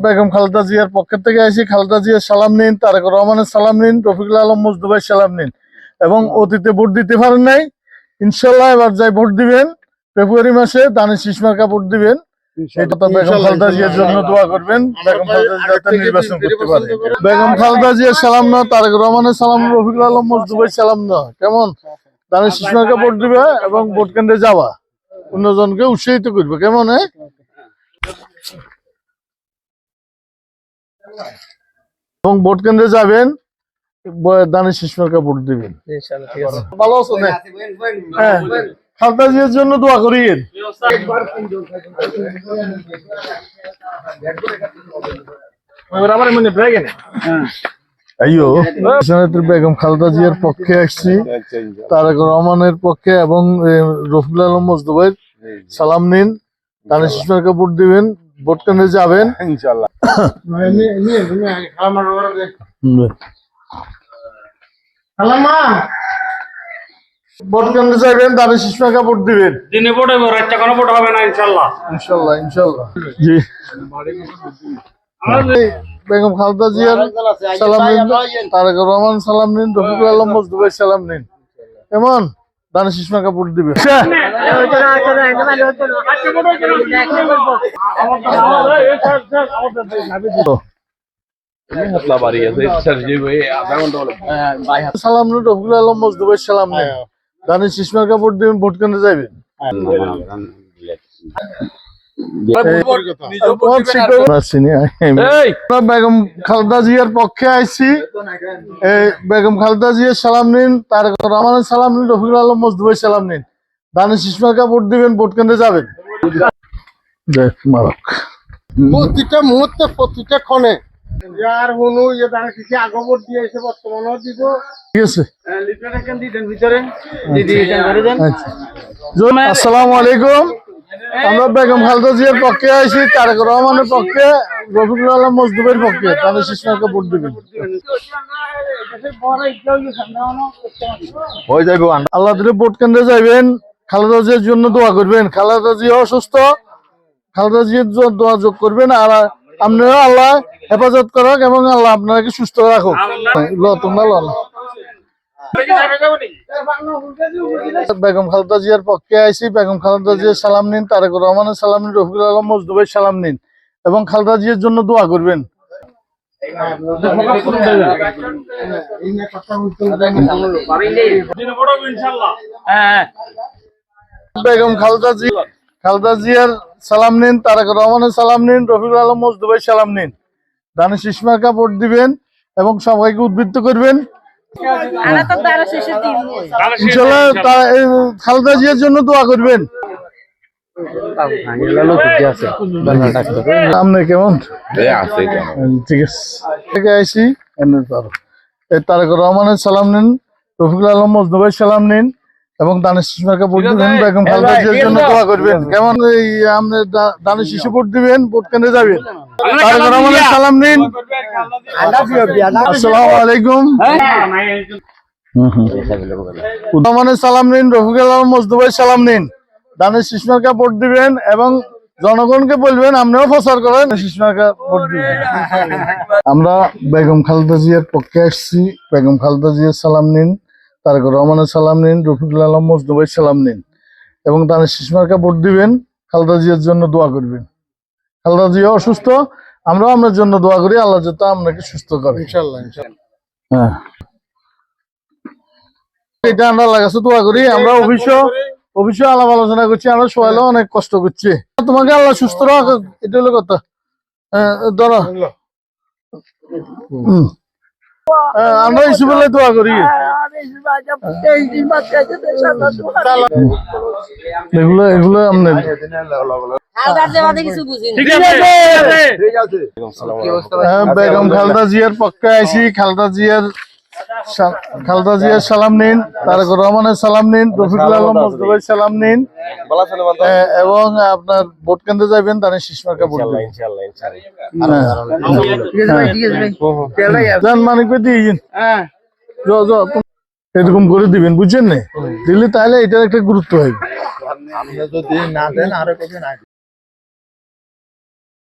বেগম খালেদা জিয়ার পক্ষ থেকে আসি, খালেদা জিয়ার সালাম নিন, তারেক রহমানের সালাম নিন, রফিকুল আলম মজদুবের সালাম নিন। এবং অতীতে ভোট দিতে পারেন নাই, ইনশাল্লাহ এবার যাই ভোট দিবেন ফেব্রুয়ারি মাসে দানের শীষ মার্কা ভোট দিবেন। এটা তো বেগম খালেদা জিয়ার জন্য দোয়া করবেন, বেগম খালেদা জিয়া যাতে নির্বাচন করতে পারে। বেগম খালেদা জিয়ার সালাম না, তারেক রহমানের সালাম, রফিকুল আলম মজদুবের সালাম না, কেমন? দানের শীষ মার্কা ভোট দিবে এবং ভোট কেন্দ্রে যাওয়া, অন্যজনকে উৎসাহিত করবে, কেমন? এবং ভোট কেন্দ্রে যাবেন, দানের শীষ মার্কা ভোট দিবেন। ভালো আছো? হ্যাঁ, খালেদা জিয়ার জন্য দোয়া করি। বেগম খালেদা জিয়ার পক্ষে আসছি, তারেক রহমানের পক্ষে এবং রফিকুল আলম মজদুবের সালাম নিন, দানের শীষ মার্কা ভোট দিবেন, ভোট কেন্দ্রে যাবেন ইনশাআল্লাহ। ভোট কেন্দ্রে যাবেন, দানের শীষ মার্কা ভোট দিবেন। দিনে ভোট হবে, রাতটা কোনো ভোট হবে না ইনশাআল্লাহ। ইনশাআল্লাহ ইনশাআল্লাহ। জি, বেগম খালেদা জিয়ার সালাম নিন, তারেক রহমান সালাম নিন, রফিকুল আলম মজদুবের সালাম নিন, কেমন? দানের শীষ মার্কা ভোট দিবে। সালাম নিন, রফিকুল আলম মজদুবের সালাম নিন, দানের শীষ মার্কা ভোট দিবেন, ভোট কেন্দ্রে যাবেন। বেগম খালেদা জিয়ার পক্ষে আইছি, বেগম খালেদা জিয়ার সালাম নিন, তারেক রহমানের সালাম নিন, রফিকুল আলম মজদুবের সালাম নিন, দানের শীষ মার্কা ভোট দিবেন, ভোট কেন্দ্রে যাবেন। প্রতিটা মুহূর্তে প্রতিটা ক্ষণে যার হুনু দানের শীষে আগে ভোট দিয়ে এসে বর্তমানেও দিব। ঠিক আছে, আসসালামু আলাইকুম। আমরা বেগম খালেদা জিয়ার পক্ষে আইছি, তারেক রহমানের পক্ষে, রফিকুল আলম মজদুবের পক্ষে, দানের শীষ মার্কা ভোট দিবেন। আল্লাহ দিলে ভোট কেন্দ্রে যাবেন, খালেদা জিয়ার জন্য দোয়া করবেন। খালেদা জিয়া অসুস্থ, খালেদা জিয়ার দোয়া যোগ করবেন, আর আপনারা আল্লাহ হেফাজত করুক এবং আল্লাহ আপনাকে সুস্থ রাখুক। বেগম খালেদা জিয়ার পক্ষে আইছি, বেগম খালেদা জিয়ার সালাম নিন, তারেক রহমানের সালাম নিন, রফিকুল আলম মজদুবের সালাম নিন এবং খালেদা জিয়ার জন্য দোয়া করবেন। বেগম খালেদা জিয়ার সালাম নিন, তারেক রহমানের সালাম নিন, রফিকুল আলম মজদুবের সালাম নিন, দানের শীষ মার্কা ভোট দিবেন এবং সবাইকে উদ্বুদ্ধ করবেন। খালেদা জিয়ার জন্য দোয়া করবেন। আপনি কেমন? ঠিক আছে, আইসি তারেক রহমানের সালাম নিন, রফিকুল আলম মজদুবের সালাম নিন এবং দানের শীষ মার্কা ভোট দিবেন, বেগম খালেদা জিয়ার জন্য দোয়া করবেন, কেমন? আপনি দানের শীষে ভোট দিবেন, ভোট কেন্দ্রে যাবেন, তারেক রহমানের সালাম নিন। আসসালামু আলাইকুম। রহমানের সালাম নিন, রফিকুল আলম মজদুবের সালাম নিন, দানের শীষ মার্কা ভোট দিবেন এবং জনগণকে বলবেন আপনিও প্রচার করেন, শীষ মার্কা ভোট দিবেন। আমরা বেগম খালেদা জিয়ার পক্ষে আসছি, বেগম খালেদা জিয়ার সালাম নিন, তারেক রহমানের সালাম নিন, রফিকুল আলম মজদুবের সালাম নিন এবং দানের শীষ মার্কা ভোট দিবেন, খালেদা জিয়ার জন্য দোয়া করবেন। খালেদা জিয়া অসুস্থ, আমরাও আপনার জন্য দোয়া করি, আল্লাহ যাতে আপনাকে সুস্থ করে ইনশাআল্লাহ। হ্যাঁ, এটা আমরা লাগাচ্ছি, দোয়া করি। আমরা অবশ্যই আলাপ আলোচনা করছি, আমরা সবাই অনেক কষ্ট করছি, তোমাকে আল্লাহ সুস্থ রাখুক, এটা হলো কথা। ধরো আমরা ইসুবলে দোয়া করি। এগুলো আপনার বেগম খালেদা জিয়ার পক্ষে আইসি, খালেদা জিয়ার সালাম নিন, তারেক রহমানের সালাম নিন, রফিকুল আলম মজদুবের সালাম নিন এবং আপনার ভোট কেন্দ্রে যাবেন, দানের শীষ মার্কা ভোট দিবেন। মানিক দিয়ে এরকম করে দিবেন, বুঝছেন না? দিলে তাহলে এটার একটা গুরুত্ব হয়।